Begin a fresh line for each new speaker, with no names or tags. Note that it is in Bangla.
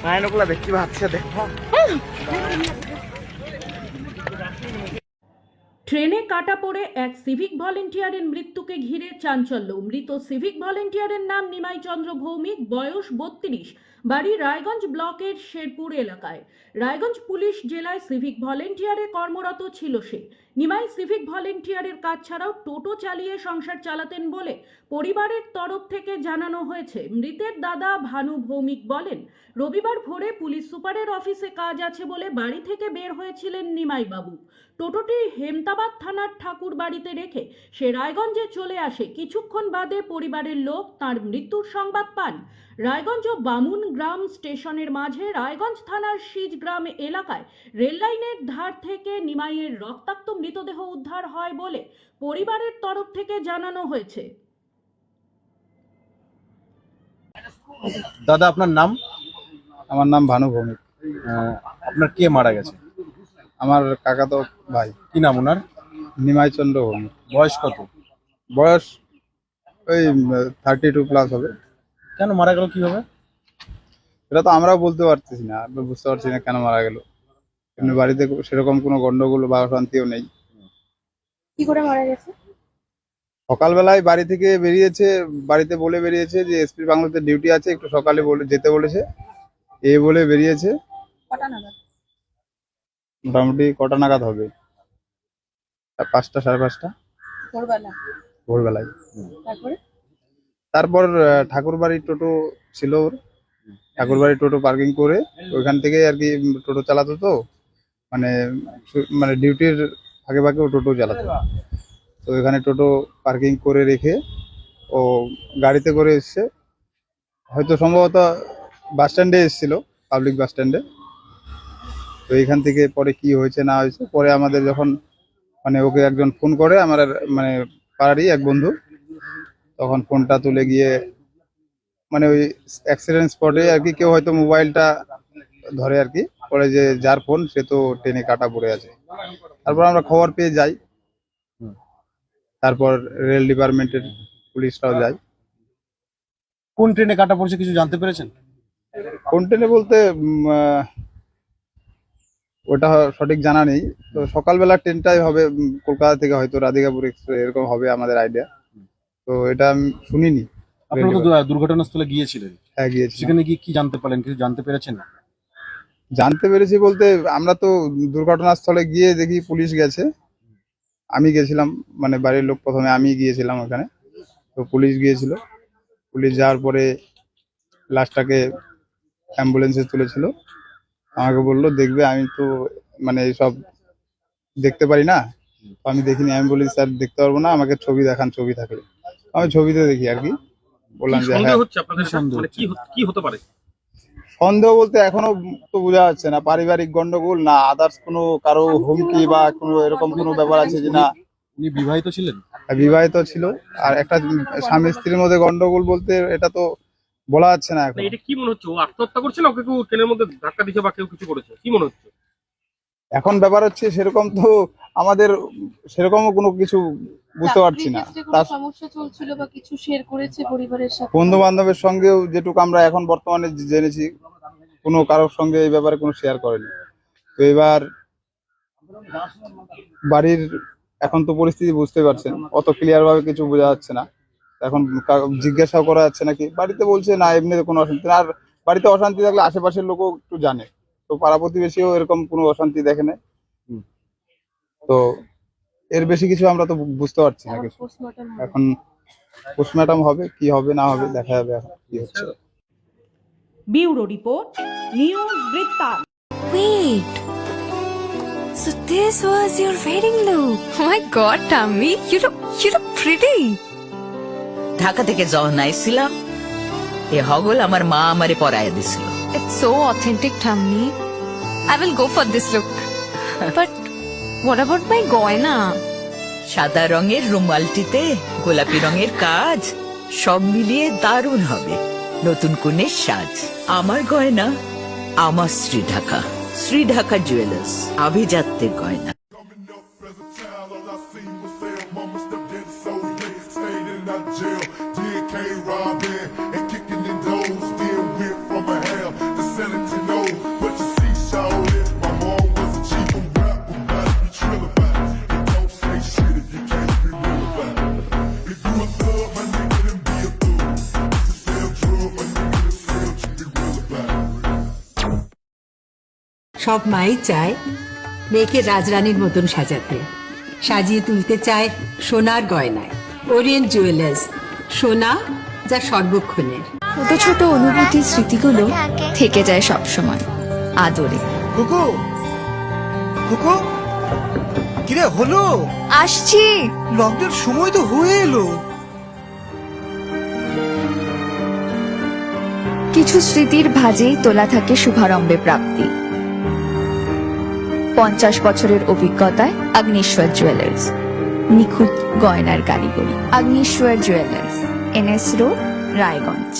নায়নগুলা দেখতে পাচ্ছে, দেখো।
ট্রেনে কাটা পড়ে এক সিভিক ভলেন্টিয়ারের মৃত্যুকে ঘিরে চাঞ্চল্য। মৃত সিভিক ভলেন্টিয়ারের নাম নিমাই চন্দ্র ভৌমিক, বয়স 32, বাড়ি রায়গঞ্জ ব্লকের শেরপুর এলাকায়। রায়গঞ্জ পুলিশ জেলায় সিভিক ভলেন্টিয়ারে কর্মরত ছিল সে। নিমাই সিভিক ভলেন্টিয়ারের কাজ ছাড়াও টোটো চালিয়ে সংসার চালাতেন বলে পরিবারের তরফ থেকে জানানো হয়েছে। মৃতের দাদা ভানু ভৌমিক বলেন, রবিবার ভোরে পুলিশ সুপারের অফিসে কাজ আছে বলে বাড়ি থেকে বের হয়েছিলেন নিমাই বাবু। টোটোটি হেমতাবাদ থানার ঠাকুর বাড়িতে রেখে সে রায়গঞ্জে চলে আসে। কিছুক্ষণ বাদে পরিবারের লোক তার মৃত্যুর সংবাদ পান। রায়গঞ্জ ও বামুন গ্রাম স্টেশনের মাঝে রায়গঞ্জ থানার সিজ গ্রাম এলাকায় রেল লাইনের ধার থেকে নিমাইয়ের রক্তাক্ত মৃতদেহ উদ্ধার হয় বলে পরিবারের তরফ থেকে জানানো হয়েছে।
দাদা, আপনার নাম?
আমার নাম ভানু ভৌমিক।
আপনার কে মারা গেছে?
আমার কাকা তো ভাই।
কি নাম ওনার?
নিমাই চন্দ্র ভৌমিক।
বয়স কত?
বয়স ওই 32+ হবে।
কেন মারা গেল, কিভাবে?
এটা তো আমরাও বলতে পারতেছি না, আমরা বুঝতে পারছি না কেন মারা গেল। এমনি বাড়িতে সেরকম কোনো গন্ডগোল বা অশান্তিও নেই।
কি করে মারা গেছে?
সকালবেলায় বাড়ি থেকে বেরিয়েছে, বাড়িতে বলে বেরিয়েছে যে এসপি বাংলোতে ডিউটি আছে, একটু সকালে যেতে বলেছে, এই বলে বেরিয়েছে।
কটা নাগাদ?
মোটামুটি কটা নাগাদ হবে? 5টা, 5:30
ভোরবেলা।
ভোরবেলায়।
তারপর
ঠাকুর বাড়ির টোটো ছিল ওর, ঠাকুর বাড়ির টোটো পার্কিং করে ওইখান থেকে আর কি টোটো চালাতো। তো মানে ডিউটির ফাঁকে ফাঁকে ও টোটো চালাতো। তো এখানে টোটো পার্কিং করে রেখে ও গাড়িতে করে এসছে, হয়তো সম্ভবত বাস স্ট্যান্ডে এসেছিল, পাবলিক বাস স্ট্যান্ডে। তো এইখান থেকে পরে কি হয়েছে না হয়েছে, পরে আমাদের যখন মানে ওকে একজন ফোন করে, আমার মানে পাড়ারই এক বন্ধু, তখন ফোনটা তুলে গিয়ে মানে ওই অ্যাক্সিডেন্ট স্পটে আর কি কেউ হয়তো মোবাইলটা ধরে আর কি, পরে যে যার ফোন সে তো ট্রেনে কাটা পড়ে আছে। তারপর আমরা খবর পেয়ে যাই, তারপর রেল ডিপার্টমেন্টের পুলিশরাও যায়।
কোন ট্রেনে কাটা পড়েছে কিছু জানতে পেরেছেন?
কোন ট্রেনে বলতে ওটা সঠিক জানা নেই। তো সকালবেলা ট্রেনটাই হবে, কলকাতা থেকে হয়তো রাধিকাপুর এক্সপ্রেস এরকম হবে আমাদের আইডিয়া। তো এটা আমি শুনিনি।
আপনারা তো দুর্ঘটনাস্থলে গিয়েছিলেন।
হ্যাঁ, গিয়েছি।
সেখানে গিয়ে কি জানতে পারলেন, কিছু জানতে পেরেছেন?
জানতে পেরেছি বলতে আমরা তো দুর্ঘটনাস্থলে গিয়ে দেখি পুলিশ গেছে, আমি গেছিলাম, মানে বাড়ির লোক প্রথমে, আমি গিয়েছিলাম ওখানে। তো পুলিশ গিয়েছিল, পুলিশ যাওয়ার পরে লাশটাকে অ্যাম্বুলেন্সে তুলেছিল। আমাকে বললো দেখবে, আমি তো মানে এইসব দেখতে পারি না, তো আমি দেখিনি, অ্যাম্বুলেন্স আর দেখতে পারবো না, আমাকে ছবি দেখান, ছবি থাকলে। আমি ছবিতে দেখি আর কি, বললাম যে হ্যাঁ।
কি হতে পারে
সন্দেহ বলতে এখনো তো বোঝা যাচ্ছে না, পারিবারিক গন্ডগোল না আদার্স কোনো কারো হুমকি বা কোনো এরকম কোনো ব্যাপার আছে যে না।
উনি বিবাহিত ছিলেন?
বিবাহিত ছিল, আর একটা স্বামী স্ত্রীর মধ্যে গন্ডগোল বলতে এটা তো বলা যাচ্ছে না এখন।
এটা কি মনে হচ্ছে, ও আত্মহত্যা করছে না ওকে কেউ ট্রেনের মধ্যে ধাক্কা দিচ্ছে বা কেউ কিছু করেছে, কি মনে হচ্ছে?
এখন ব্যাপার হচ্ছে সেরকম তো আমাদের সেরকমও কোনো কিছু বুঝতে পারছি না।
তার সমস্যা চলছিল বা কিছু শেয়ার করেছে পরিবারের সাথে?
বন্ধু বান্ধবের সঙ্গেও যেটুকু আমরা এখন বর্তমানে জেনেছি, কোনো কারোর সঙ্গে এই ব্যাপারে কোনো শেয়ার করেনি। তো এবার বাড়ির এখন তো পরিস্থিতি বুঝতে পারছেন, অত ক্লিয়ার ভাবে কিছু বোঝা যাচ্ছে না। এখন জিজ্ঞাসাও করা যাচ্ছে নাকি, বাড়িতে বলছে না এমনিতে কোনো অশান্তি না। আর বাড়িতে অশান্তি থাকলে আশেপাশের লোকও একটু জানে, তো পাড়া প্রতিবেশীও এরকম কোনো অশান্তি দেখে না। তো এর বেশি কিছু আমরা তো বুঝতে পারছি না কিছু। এখন পোস্টমর্টম হবে, কি হবে না হবে দেখা যাবে এখন কি হচ্ছে।
ব্যুরো রিপোর্ট, নিউজ বৃত্তান্ত।
Wait, so this was your wedding look? Oh my God, Tammy, you look pretty.
Dhaka থেকে যখন আইছিলাম এ হগল আমার মা আমারে পরায় দিছিল।
It's so authentic, Tammy. I will go for this look. But what about my goina?
সাদা রঙের রুমালটিতে গোলাপি রঙের কাজ, সব মিলিয়ে দারুণ হবে নতুন কনের সাজ। আমার গয়না আমার শ্রী ঢাকা জুয়েলার্স, আভিজাত্যের গয়না।
been and kicking in doors. Then went from a half to selling to no. But you see, shawty, my mom was a chief of rap. About to be trill about it. And don't say shit if you can't be real about it. If you a thug, my nigga, then be a thug. If you sell drugs, my nigga, then sell drugs. Be real about it.
সব মাই চায় মেয়েকে রাজরানীর মতন সাজাতে, সাজিয়ে তুলতে চায় সোনার গয়নায়। ওরিয়েন্ট জুয়েলার্স, সোনা যা সর্বক্ষণের।
ছোট ছোট অনুভূতির স্মৃতিগুলো থেকে যায় সব সময় আদরে।
কুকু কুকু কিরে হলো?
আসছি।
লকডাউন সময় তো হয়ে এলো।
কিছু স্মৃতির ভাজেই তোলা থাকে শুভারম্ভে প্রাপ্তি। 50 বছরের অভিজ্ঞতায় আগ্নেশ্বর জুয়েলার্স, নিখুঁত গয়নার কারিগরি। Agneshwar jewellers, NS road, Raiganj.